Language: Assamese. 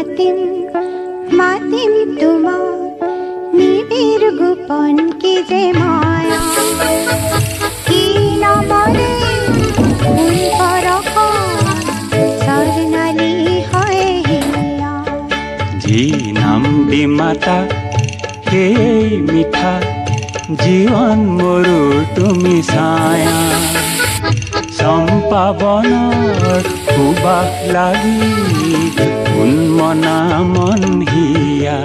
মাতিম মাতিম তোমাক নিবিড় গোপন কি যে মায়া কি নামৰে ফুল বৰষা স্বৰ্ণালী হয় হিয়া যি নাম দি মাতা সেই মিঠা জীৱন মোৰো তুমি ছায়া চম্পা বনৰ সুবাস লাগি উন্মনা মন হিয়া